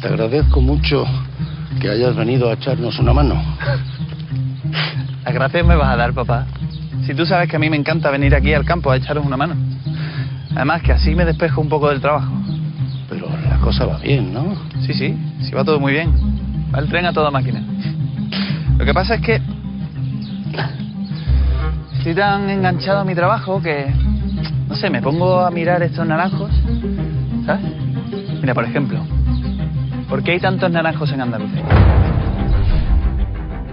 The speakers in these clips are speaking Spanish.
Te agradezco mucho que hayas venido a echarnos una mano. Las gracias me vas a dar, papá. Si tú sabes que a mí me encanta venir aquí al campo a echaros una mano. Además que así me despejo un poco del trabajo. Pero la cosa va bien, ¿no? Sí, va todo muy bien. Va el tren a toda máquina. Lo que pasa es que estoy tan enganchado a mi trabajo que, no sé, me pongo a mirar estos naranjos, ¿sabes? Mira, por ejemplo, ¿por qué hay tantos naranjos en Andalucía?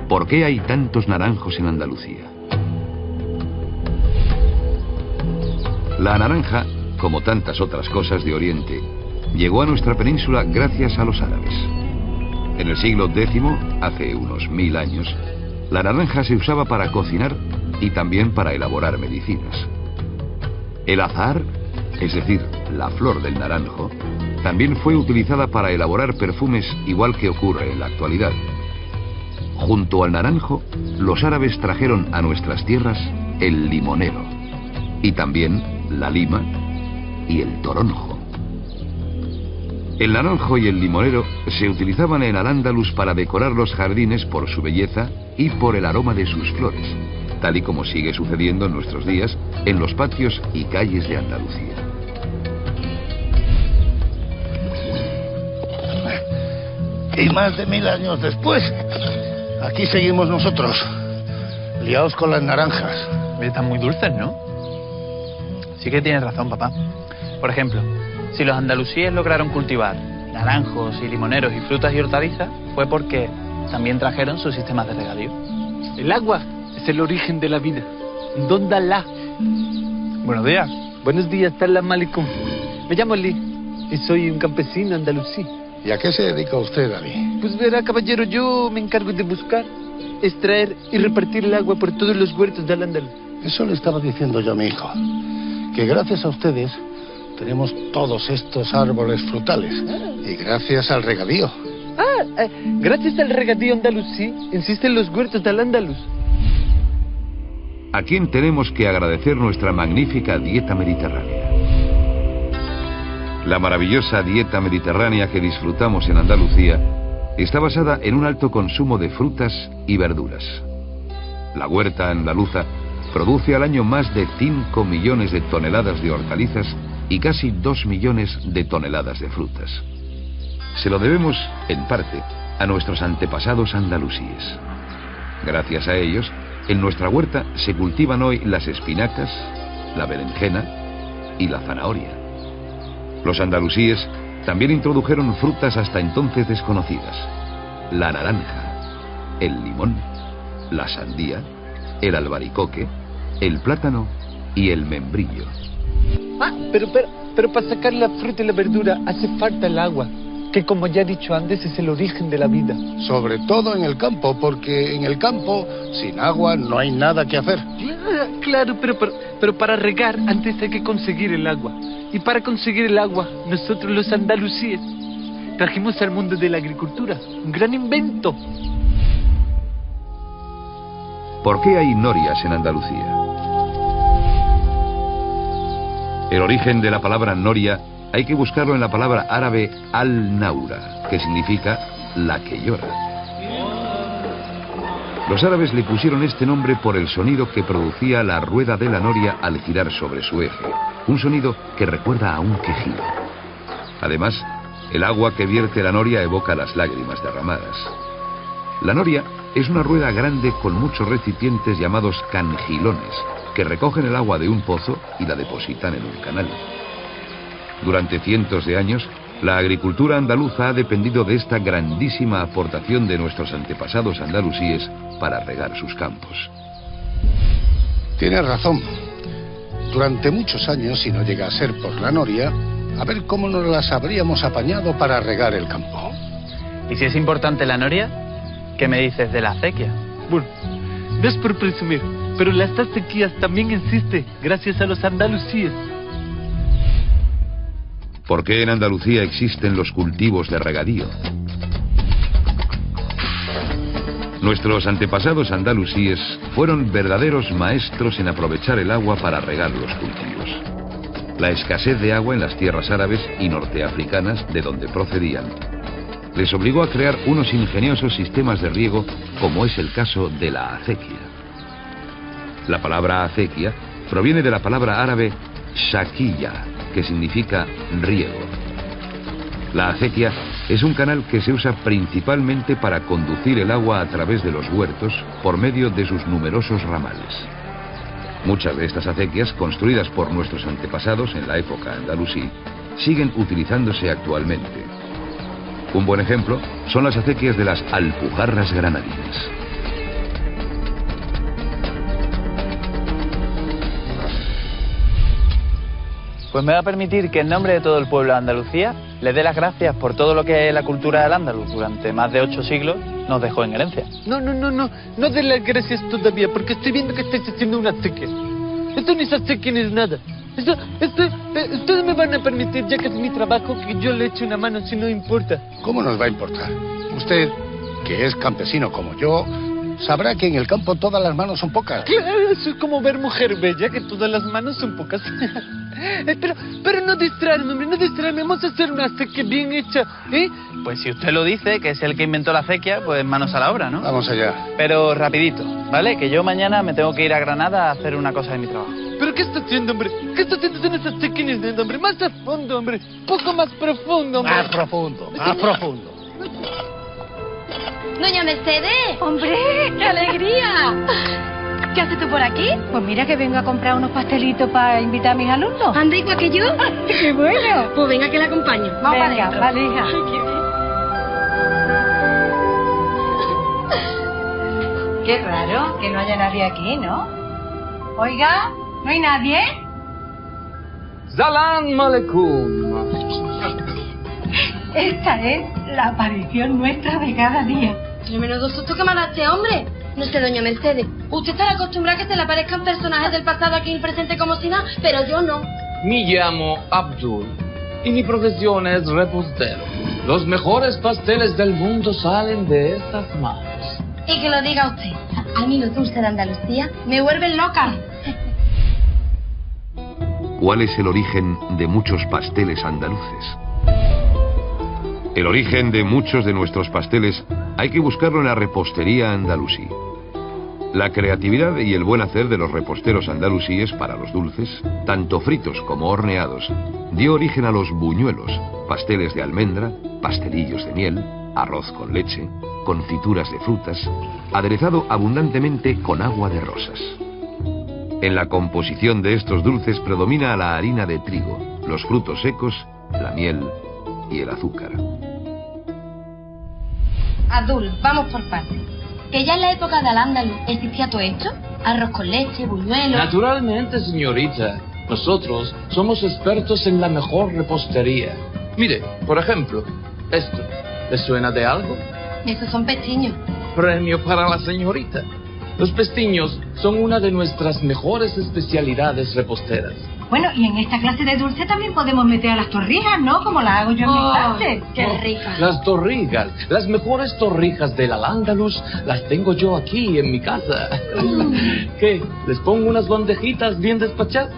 ¿Por qué hay tantos naranjos en Andalucía? La naranja, como tantas otras cosas de Oriente, llegó a nuestra península gracias a los árabes. En el siglo X, hace unos 1000 años, la naranja se usaba para cocinar y también para elaborar medicinas. El azahar, es decir, la flor del naranjo, también fue utilizada para elaborar perfumes, igual que ocurre en la actualidad. Junto al naranjo, los árabes trajeron a nuestras tierras el limonero y también la lima y el toronjo. El naranjo y el limonero se utilizaban en Al-Ándalus para decorar los jardines por su belleza y por el aroma de sus flores, tal y como sigue sucediendo en nuestros días en los patios y calles de Andalucía. Y más de 1000 años después, aquí seguimos nosotros, liados con las naranjas. Están muy dulces, ¿no? Sí que tienes razón, papá. Por ejemplo, si los andalusíes lograron cultivar naranjos y limoneros y frutas y hortalizas, fue porque también trajeron sus sistemas de regadío. El agua es el origen de la vida. Dóndala. Buenos días. Buenos días, salam alaikum. Me llamo Ali y soy un campesino andalusí. ¿Y a qué se dedica usted, Ali? Pues verá, caballero, yo me encargo de buscar, extraer y repartir el agua por todos los huertos de Al-Ándalus. Eso le estaba diciendo yo a mi hijo, que gracias a ustedes tenemos todos estos árboles frutales y gracias al regadío. Gracias al regadío andalusí existen los huertos de Al-Ándalus. ¿A quién tenemos que agradecer nuestra magnífica dieta mediterránea? La maravillosa dieta mediterránea que disfrutamos en Andalucía está basada en un alto consumo de frutas y verduras. La huerta andaluza produce al año más de 5 millones de toneladas de hortalizas y casi 2 millones de toneladas de frutas. Se lo debemos, en parte, a nuestros antepasados andalusíes. Gracias a ellos, en nuestra huerta se cultivan hoy las espinacas, la berenjena y la zanahoria. Los andalusíes también introdujeron frutas hasta entonces desconocidas: la naranja, el limón, la sandía, el albaricoque, el plátano y el membrillo. Pero para sacar la fruta y la verdura hace falta el agua, que como ya he dicho antes es el origen de la vida. Sobre todo en el campo, porque en el campo, sin agua, no hay nada que hacer. Claro, pero para regar antes hay que conseguir el agua. Y para conseguir el agua, nosotros los andalusíes trajimos al mundo de la agricultura un gran invento. ¿Por qué hay norias en Andalucía? El origen de la palabra noria hay que buscarlo en la palabra árabe al-naura, que significa la que llora. Los árabes le pusieron este nombre por el sonido que producía la rueda de la noria al girar sobre su eje, un sonido que recuerda a un quejido. Además, el agua que vierte la noria evoca las lágrimas derramadas. La noria es una rueda grande con muchos recipientes llamados cangilones, que recogen el agua de un pozo y la depositan en un canal. Durante cientos de años, la agricultura andaluza ha dependido de esta grandísima aportación de nuestros antepasados andalusíes para regar sus campos. Tienes razón. Durante muchos años, si no llega a ser por la noria, a ver cómo nos las habríamos apañado para regar el campo. ¿Y si es importante la noria? ¿Qué me dices de la acequia? Bueno, no es por presumir, pero las acequias también existen gracias a los andalusíes. ¿Por qué en Andalucía existen los cultivos de regadío? Nuestros antepasados andalusíes fueron verdaderos maestros en aprovechar el agua para regar los cultivos. La escasez de agua en las tierras árabes y norteafricanas de donde procedían les obligó a crear unos ingeniosos sistemas de riego, como es el caso de la acequia. La palabra acequia proviene de la palabra árabe shakiya, que significa riego. La acequia es un canal que se usa principalmente para conducir el agua a través de los huertos por medio de sus numerosos ramales. Muchas de estas acequias, construidas por nuestros antepasados en la época andalusí, siguen utilizándose actualmente. Un buen ejemplo son las acequias de las Alpujarras granadinas. Pues me va a permitir que en nombre de todo el pueblo de Andalucía le dé las gracias por todo lo que la cultura del Andaluz durante más de 8 siglos nos dejó en herencia. No de las gracias todavía, porque estoy viendo que estáis haciendo una acequia. Esto no es acequia ni es nada. Ustedes me van a permitir, ya que es mi trabajo, que yo le eche una mano si no importa. ¿Cómo nos va a importar? Usted, que es campesino como yo, sabrá que en el campo todas las manos son pocas. Claro, eso es como ver mujer bella, que todas las manos son pocas. Pero no distraerme, hombre, no distraerme. Vamos a hacer una acequia bien hecha, ¿eh? Pues si usted lo dice, que es el que inventó la acequia, pues manos a la obra, ¿no? Vamos allá. Pero rapidito, ¿vale? Que yo mañana me tengo que ir a Granada a hacer una cosa de mi trabajo. ¿Pero qué está haciendo, hombre? ¿Qué está haciendo en esa acequia, hombre? Más a fondo, hombre. Poco más profundo, hombre. Más profundo, más profundo. Doña Mercedes. Hombre, qué alegría. ¿Qué haces tú por aquí? Pues mira que vengo a comprar unos pastelitos para invitar a mis alumnos. ¿Anda igual que yo? ¡Qué bueno! Pues venga que la acompaño. Vamos para Venga, adentro. vale, hija. Ay, qué bien. Qué raro que no haya nadie aquí, ¿no? Oiga, ¿no hay nadie? Salam aleikum. Esta es la aparición nuestra de cada día. Pero menudo susto que me ha dado este hombre. No sé, doña Mercedes, usted estará acostumbrada a que se le aparezcan personajes del pasado aquí en el presente como si nada, pero yo no. Me llamo Abdul y mi profesión es repostero. Los mejores pasteles del mundo salen de estas manos. Y que lo diga usted. A mí los dulces de Andalucía me vuelven loca. ¿Cuál es el origen de muchos pasteles andaluces? El origen de muchos de nuestros pasteles hay que buscarlo en la repostería andalusí. La creatividad y el buen hacer de los reposteros andalusíes para los dulces, tanto fritos como horneados, dio origen a los buñuelos, pasteles de almendra, pastelillos de miel, arroz con leche, confituras de frutas, aderezado abundantemente con agua de rosas. En la composición de estos dulces predomina la harina de trigo, los frutos secos, la miel y el azúcar. Abdul, vamos por partes. Que ya en la época de Al-Ándalus existía todo esto. Arroz con leche, buñuelos. Naturalmente, señorita. Nosotros somos expertos en la mejor repostería. Mire, por ejemplo, esto. ¿Le suena de algo? Esos son pestiños. Premio para la señorita. Los pestiños son una de nuestras mejores especialidades reposteras. Bueno, y en esta clase de dulce también podemos meter a las torrijas, ¿no? Como las hago yo en mi clase. ¡Qué rica! Las torrijas, las mejores torrijas del Al-Ándalus, las tengo yo aquí en mi casa. ¿Qué? ¿Les pongo unas bandejitas bien despachadas?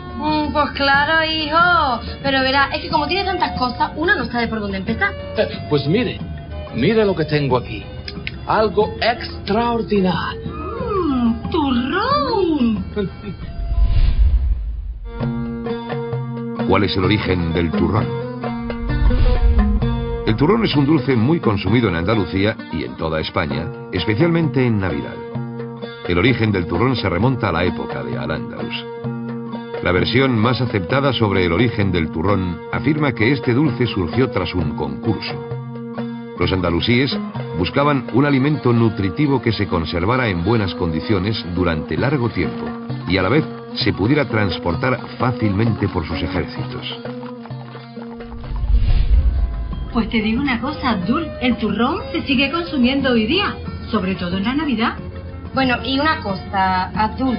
Pues claro, hijo. Pero verá, es que como tiene tantas cosas, una no sabe por dónde empezar. Pues mire lo que tengo aquí. Algo extraordinario. ¡Turrón! ¿Cuál es el origen del turrón? El turrón es un dulce muy consumido en Andalucía y en toda España, especialmente en Navidad. El origen del turrón se remonta a la época de Al-Ándalus. La versión más aceptada sobre el origen del turrón afirma que este dulce surgió tras un concurso. Los andalusíes buscaban un alimento nutritivo que se conservara en buenas condiciones durante largo tiempo y a la vez se pudiera transportar fácilmente por sus ejércitos. Pues te digo una cosa, Abdul, el turrón se sigue consumiendo hoy día, sobre todo en la Navidad. Bueno, y una cosa, Abdul.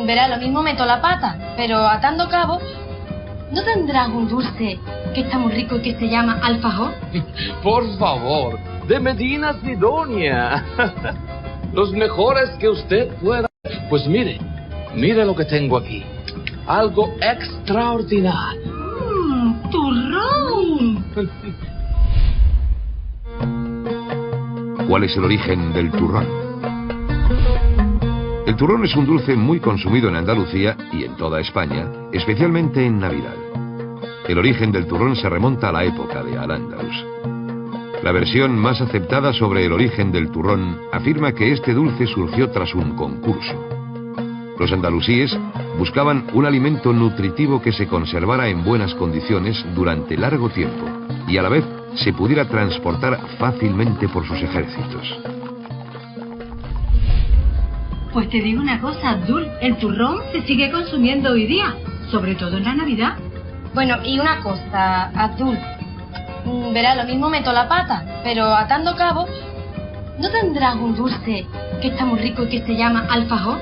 Verá, lo mismo meto la pata, pero atando cabo, ¿no tendrás un dulce que está muy rico y que se llama alfajor? Por favor, de Medina Sidonia. Los mejores que usted pueda. Pues mire lo que tengo aquí. Algo extraordinario. ¡Turrón! ¿Cuál es el origen del turrón? El turrón es un dulce muy consumido en Andalucía y en toda España, especialmente en Navidad. El origen del turrón se remonta a la época de Al-Ándalus. La versión más aceptada sobre el origen del turrón afirma que este dulce surgió tras un concurso. Los andalusíes buscaban un alimento nutritivo que se conservara en buenas condiciones durante largo tiempo y a la vez se pudiera transportar fácilmente por sus ejércitos. Pues te digo una cosa, Abdul, el turrón se sigue consumiendo hoy día, sobre todo en la Navidad. Bueno, y una cosa, Abdul. Verás, lo mismo meto la pata, pero atando cabos, ¿no tendrás un dulce que está muy rico y que se llama alfajor?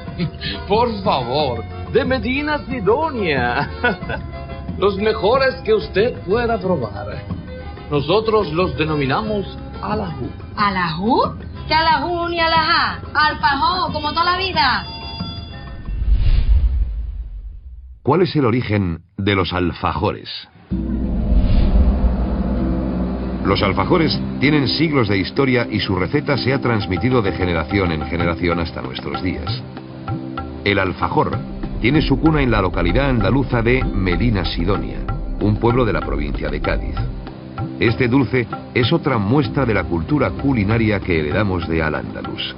Por favor, de Medina Sidonia. Los mejores que usted pueda probar. Nosotros los denominamos alajú. ¿Alajú? ¿Qué alajú ni alajá? Alfajor, como toda la vida. ¿Cuál es el origen de los alfajores? Los alfajores tienen siglos de historia y su receta se ha transmitido de generación en generación hasta nuestros días. El alfajor tiene su cuna en la localidad andaluza de Medina Sidonia, un pueblo de la provincia de Cádiz. Este dulce es otra muestra de la cultura culinaria que heredamos de Al-Ándalus.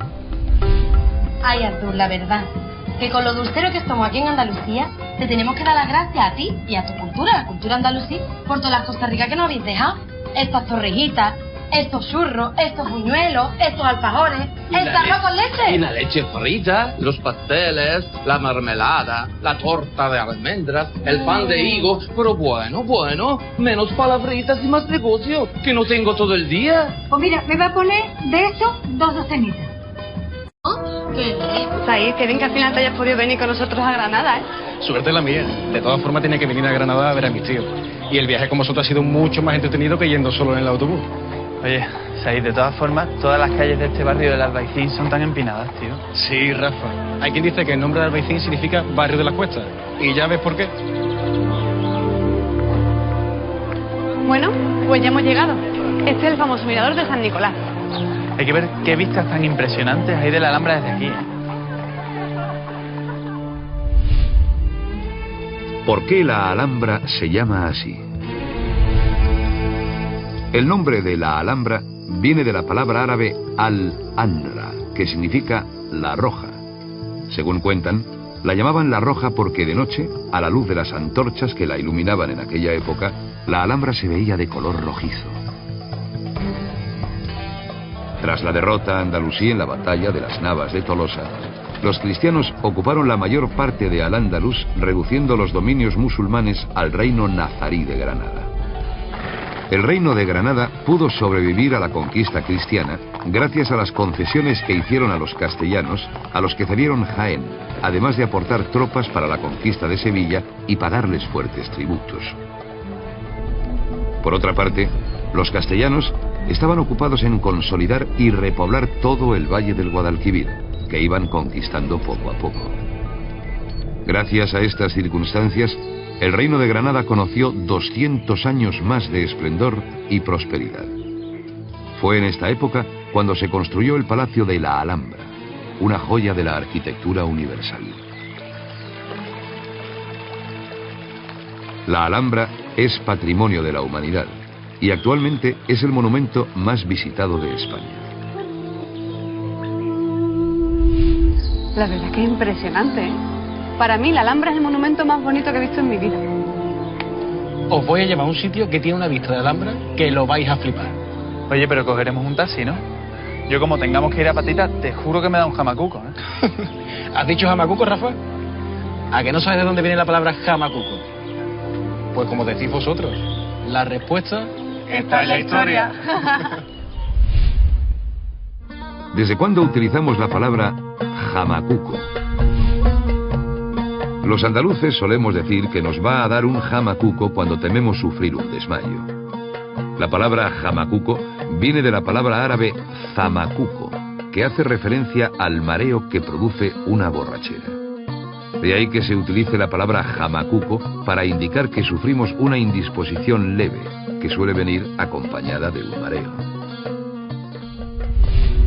Ay, Abdul, la verdad, que con lo dulcero que estamos aquí en Andalucía, te tenemos que dar las gracias a ti y a tu cultura, la cultura andalusí, por todas las cosas ricas que nos habéis dejado. Estas torrejitas, estos churros, estos buñuelos, estos alfajores, este arroz con leche. Y la leche frita, los pasteles, la mermelada, la torta de almendras, el pan de higo. Pero bueno, menos palabritas y más negocio, que no tengo todo el día. Pues mira, me va a poner de eso 2 docenitas. Oh, qué rico. Said, que bien que al final te hayas podido venir con nosotros a Granada, ¿eh? Suerte la mía. De todas formas, tenía que venir a Granada a ver a mis tíos. Y el viaje con vosotros ha sido mucho más entretenido que yendo solo en el autobús. Oye, Said, de todas formas, todas las calles de este barrio del Albaicín son tan empinadas, tío. Sí, Rafa. Hay quien dice que el nombre de Albaicín significa barrio de las cuestas. Y ya ves por qué. Bueno, pues ya hemos llegado. Este es el famoso mirador de San Nicolás. Hay que ver qué vistas tan impresionantes hay de la Alhambra desde aquí, ¿eh? ¿Por qué la Alhambra se llama así? El nombre de la Alhambra viene de la palabra árabe al-anra, que significa la roja. Según cuentan, la llamaban la roja porque de noche, a la luz de las antorchas que la iluminaban en aquella época, la Alhambra se veía de color rojizo. Tras la derrota andalusí en la batalla de las Navas de Tolosa, los cristianos ocuparon la mayor parte de Al-Ándalus, reduciendo los dominios musulmanes al reino nazarí de Granada. El reino de Granada pudo sobrevivir a la conquista cristiana gracias a las concesiones que hicieron a los castellanos, a los que cedieron Jaén, además de aportar tropas para la conquista de Sevilla y pagarles fuertes tributos. Por otra parte, los castellanos estaban ocupados en consolidar y repoblar todo el valle del Guadalquivir, que iban conquistando poco a poco. Gracias a estas circunstancias, el reino de Granada conoció 200 años más de esplendor y prosperidad. Fue en esta época cuando se construyó el Palacio de la Alhambra, una joya de la arquitectura universal. La Alhambra es patrimonio de la humanidad y actualmente es el monumento más visitado de España. La verdad que es impresionante, ¿eh? Para mí la Alhambra es el monumento más bonito que he visto en mi vida. Os voy a llevar a un sitio que tiene una vista de Alhambra que lo vais a flipar. Oye, pero cogeremos un taxi, ¿no? Yo como tengamos que ir a patita, te juro que me da un jamacuco, ¿eh? ¿Has dicho jamacuco, Rafa? ¿A que no sabes de dónde viene la palabra jamacuco? Pues como decís vosotros, la respuesta está en la historia. ¿Desde cuándo utilizamos la palabra jamacuco? Los andaluces solemos decir que nos va a dar un jamacuco cuando tememos sufrir un desmayo. La palabra jamacuco viene de la palabra árabe zamacuco, que hace referencia al mareo que produce una borrachera. De ahí que se utilice la palabra jamacuco para indicar que sufrimos una indisposición leve, que suele venir acompañada de un mareo.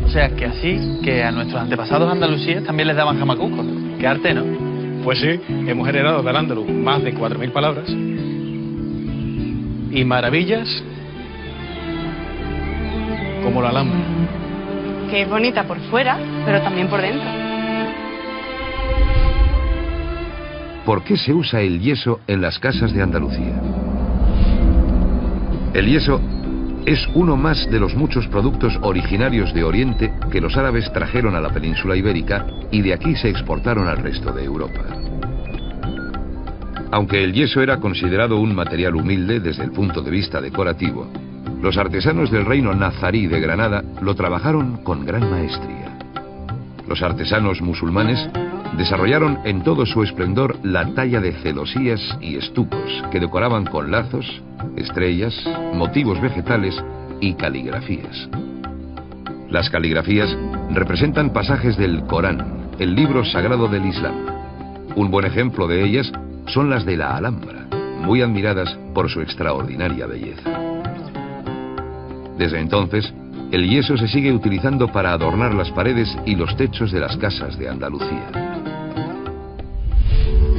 O sea, que así, que a nuestros antepasados andalusíes también les daban jamacuco. Qué arte, ¿no? Pues sí, hemos heredado del andaluz más de 4.000 palabras. Y maravillas como la Alhambra. Que es bonita por fuera, pero también por dentro. ¿Por qué se usa el yeso en las casas de Andalucía? El yeso es uno más de los muchos productos originarios de Oriente que los árabes trajeron a la península ibérica y de aquí se exportaron al resto de Europa. Aunque el yeso era considerado un material humilde desde el punto de vista decorativo, los artesanos del reino nazarí de Granada lo trabajaron con gran maestría. Los artesanos musulmanes desarrollaron en todo su esplendor la talla de celosías y estucos que decoraban con lazos, estrellas, motivos vegetales y caligrafías. Las caligrafías representan pasajes del Corán, el libro sagrado del Islam. Un buen ejemplo de ellas son las de la Alhambra, muy admiradas por su extraordinaria belleza. Desde entonces, el yeso se sigue utilizando para adornar las paredes y los techos de las casas de Andalucía.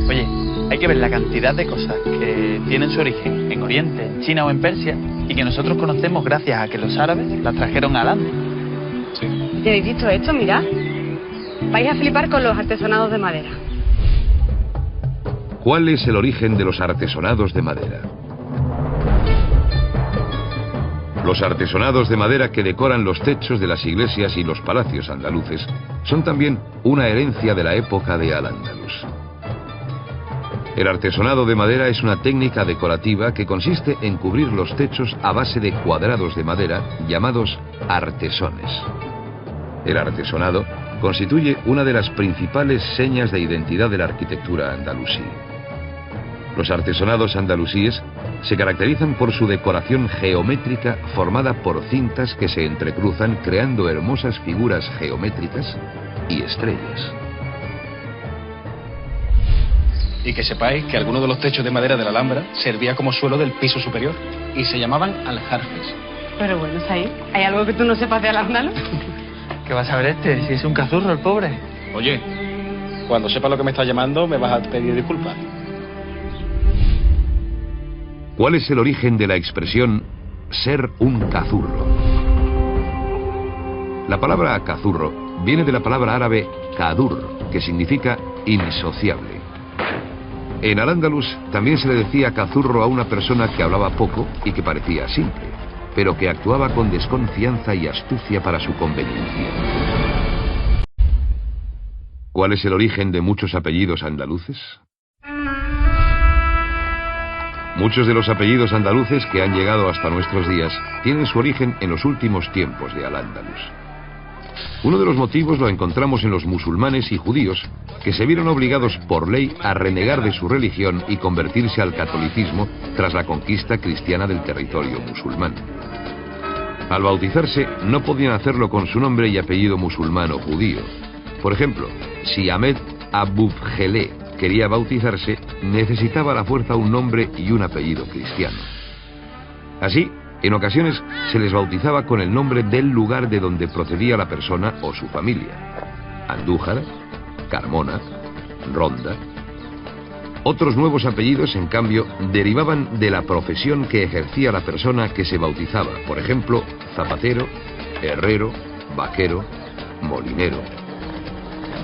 Oye, hay que ver la cantidad de cosas que tienen su origen en Oriente, en China o en Persia y que nosotros conocemos gracias a que los árabes las trajeron a Al-Ándalus. Sí. ¿Ya habéis visto esto? Mirad. Vais a flipar con los artesonados de madera. ¿Cuál es el origen de los artesonados de madera? Los artesonados de madera que decoran los techos de las iglesias y los palacios andaluces son también una herencia de la época de Al-Ándalus. El artesonado de madera es una técnica decorativa que consiste en cubrir los techos a base de cuadrados de madera llamados artesones. El artesonado constituye una de las principales señas de identidad de la arquitectura andalusí. Los artesonados andalusíes se caracterizan por su decoración geométrica formada por cintas que se entrecruzan creando hermosas figuras geométricas y estrellas. Y que sepáis que algunos de los techos de madera de la Alhambra servía como suelo del piso superior y se llamaban aljarfes. Pero bueno, Saí, ¿hay algo que tú no sepas de Al-Ándalus? ¿Qué vas a ver este? Si es un cazurro el pobre. Oye, cuando sepas lo que me estás llamando me vas a pedir disculpas. ¿Cuál es el origen de la expresión ser un cazurro? La palabra cazurro viene de la palabra árabe kadur, que significa insociable. En Al-Ándalus también se le decía cazurro a una persona que hablaba poco y que parecía simple, pero que actuaba con desconfianza y astucia para su conveniencia. ¿Cuál es el origen de muchos apellidos andaluces? Muchos de los apellidos andaluces que han llegado hasta nuestros días tienen su origen en los últimos tiempos de Al-Ándalus. Uno de los motivos lo encontramos en los musulmanes y judíos, que se vieron obligados por ley a renegar de su religión y convertirse al catolicismo tras la conquista cristiana del territorio musulmán. Al bautizarse, no podían hacerlo con su nombre y apellido musulmán o judío. Por ejemplo, si Ahmed Abubgelé quería bautizarse, necesitaba a la fuerza un nombre y un apellido cristiano. Así, en ocasiones se les bautizaba con el nombre del lugar de donde procedía la persona o su familia. Andújar, Carmona, Ronda. Otros nuevos apellidos, en cambio, derivaban de la profesión que ejercía la persona que se bautizaba. Por ejemplo, zapatero, herrero, vaquero, molinero.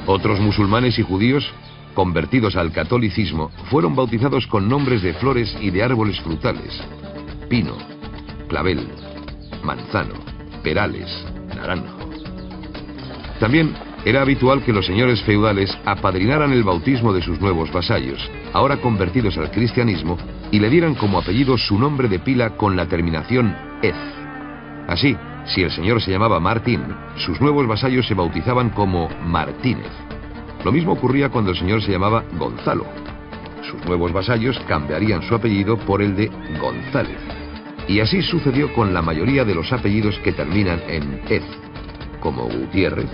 Otros musulmanes y judíos, convertidos al catolicismo, fueron bautizados con nombres de flores y de árboles frutales: pino, clavel, manzano, perales, naranjo. También era habitual que los señores feudales apadrinaran el bautismo de sus nuevos vasallos, ahora convertidos al cristianismo, y le dieran como apellido su nombre de pila con la terminación «ez». Así, si el señor se llamaba Martín, sus nuevos vasallos se bautizaban como Martínez. Lo mismo ocurría cuando el señor se llamaba Gonzalo. Sus nuevos vasallos cambiarían su apellido por el de González. Y así sucedió con la mayoría de los apellidos que terminan en «ez», como Gutiérrez,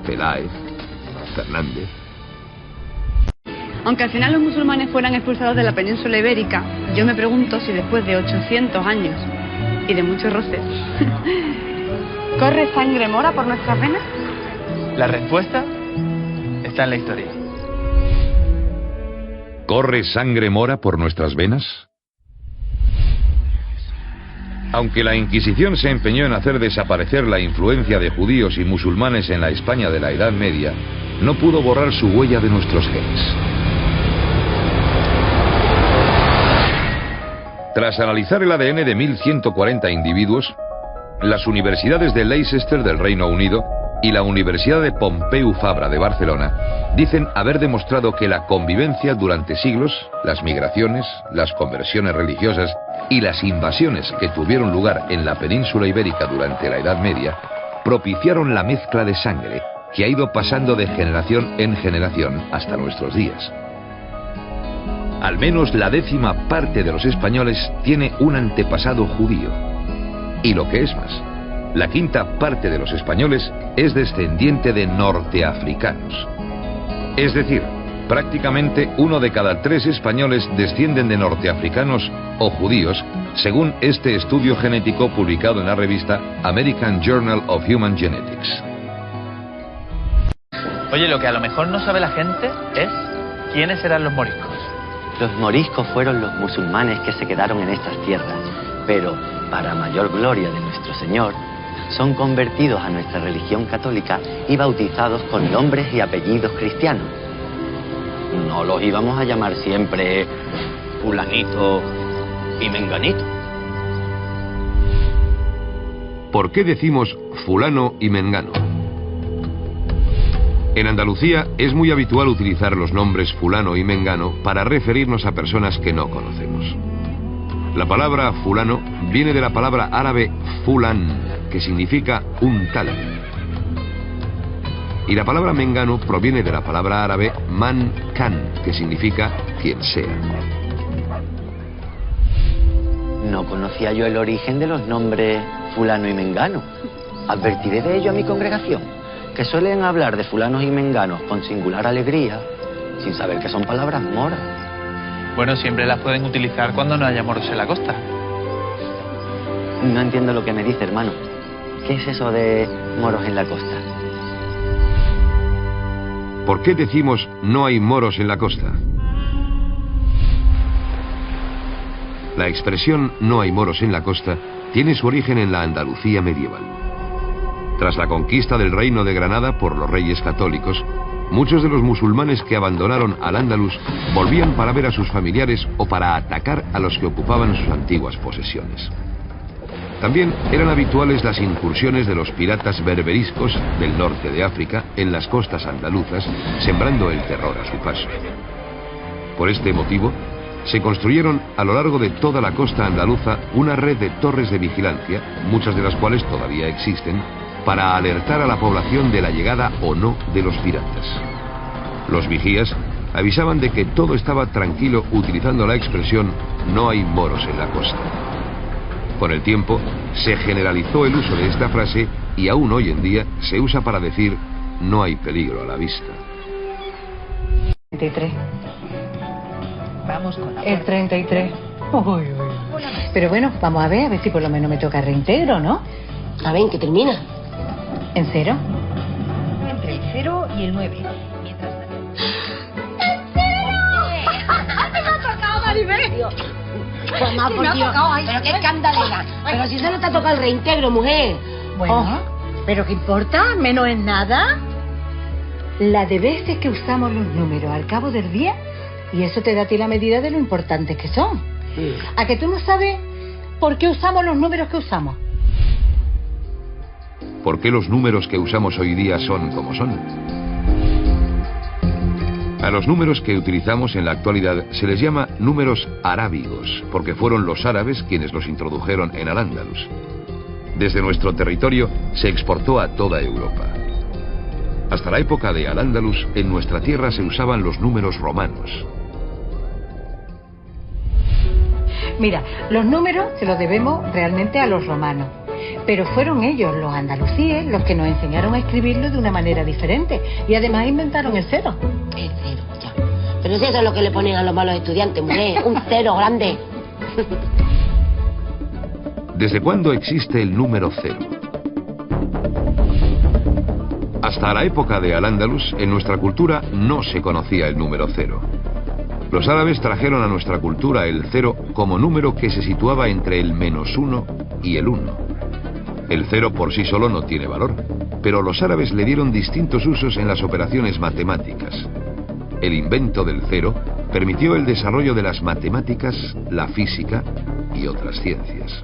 Peláez, Fernández. Aunque al final los musulmanes fueran expulsados de la península ibérica, yo me pregunto si después de 800 años y de muchos roces, ¿Corre sangre mora por nuestras venas? La respuesta está en la historia. ¿Corre sangre mora por nuestras venas? Aunque la Inquisición se empeñó en hacer desaparecer la influencia de judíos y musulmanes en la España de la Edad Media, no pudo borrar su huella de nuestros genes. Tras analizar el ADN de 1140 individuos, las universidades de Leicester del Reino Unido y la Universidad de Pompeu Fabra de Barcelona dicen haber demostrado que la convivencia durante siglos, las migraciones, las conversiones religiosas y las invasiones que tuvieron lugar en la península ibérica durante la Edad Media propiciaron la mezcla de sangre que ha ido pasando de generación en generación hasta nuestros días. Al menos la 10ª parte de los españoles tiene un antepasado judío. Y lo que es más, la 5ª parte de los españoles es descendiente de norteafricanos. Es decir, prácticamente 1 de cada 3 españoles descienden de norteafricanos o judíos, según este estudio genético publicado en la revista American Journal of Human Genetics. Oye, lo que a lo mejor no sabe la gente es quiénes eran los moriscos. Los moriscos fueron los musulmanes que se quedaron en estas tierras, pero, para mayor gloria de nuestro Señor, son convertidos a nuestra religión católica y bautizados con nombres y apellidos cristianos. No los íbamos a llamar siempre fulanito y menganito. ¿Por qué decimos fulano y mengano? En Andalucía es muy habitual utilizar los nombres fulano y mengano para referirnos a personas que no conocemos. La palabra fulano viene de la palabra árabe fulan, que significa un tal. Y la palabra mengano proviene de la palabra árabe man kan, que significa quien sea. No conocía yo el origen de los nombres fulano y mengano. Advertiré de ello a mi congregación, que suelen hablar de fulanos y menganos con singular alegría, sin saber que son palabras moras. Bueno, siempre las pueden utilizar cuando no haya moros en la costa. No entiendo lo que me dice, hermano. ¿Qué es eso de moros en la costa? ¿Por qué decimos no hay moros en la costa? La expresión no hay moros en la costa tiene su origen en la Andalucía medieval. Tras la conquista del Reino de Granada por los reyes católicos, muchos de los musulmanes que abandonaron Al-Ándalus volvían para ver a sus familiares o para atacar a los que ocupaban sus antiguas posesiones. También eran habituales las incursiones de los piratas berberiscos del norte de África en las costas andaluzas, sembrando el terror a su paso. Por este motivo, se construyeron a lo largo de toda la costa andaluza una red de torres de vigilancia, muchas de las cuales todavía existen, para alertar a la población de la llegada o no de los piratas. Los vigías avisaban de que todo estaba tranquilo utilizando la expresión no hay moros en la costa. Con el tiempo se generalizó el uso de esta frase y aún hoy en día se usa para decir no hay peligro a la vista. 33. Vamos con la El 33. Uy. Pero bueno, vamos a ver si por lo menos me toca reintegro, ¿no? A ver, ¿en qué termina? ¿En 0? entre el 0 y el 9. Mientras Mamá, por Dios, pero qué escandalera. Pero si solo te ha tocado el reintegro, mujer. Bueno, ¿pero qué importa? ¿Menos es nada? La de veces que usamos los números al cabo del día, y eso te da a ti la medida de lo importantes que son. ¿A que tú no sabes por qué usamos los números que usamos? ¿Por qué los números que usamos hoy día son como son? A los números que utilizamos en la actualidad se les llama números arábigos, porque fueron los árabes quienes los introdujeron en Al-Ándalus. Desde nuestro territorio se exportó a toda Europa. Hasta la época de Al-Ándalus, en nuestra tierra se usaban los números romanos. Mira, los números se los debemos realmente a los romanos. Pero fueron ellos, los andalusíes, los que nos enseñaron a escribirlo de una manera diferente. Y además inventaron el 0. El 0, ya. Pero si eso es lo que le ponen a los malos estudiantes, mujer. Un 0 grande. ¿Desde cuándo existe el número 0? Hasta la época de Al-Ándalus, en nuestra cultura no se conocía el número 0. Los árabes trajeron a nuestra cultura el 0 como número que se situaba entre el -1 y el 1. El 0 por sí solo no tiene valor, pero los árabes le dieron distintos usos en las operaciones matemáticas. El invento del 0 permitió el desarrollo de las matemáticas, la física y otras ciencias.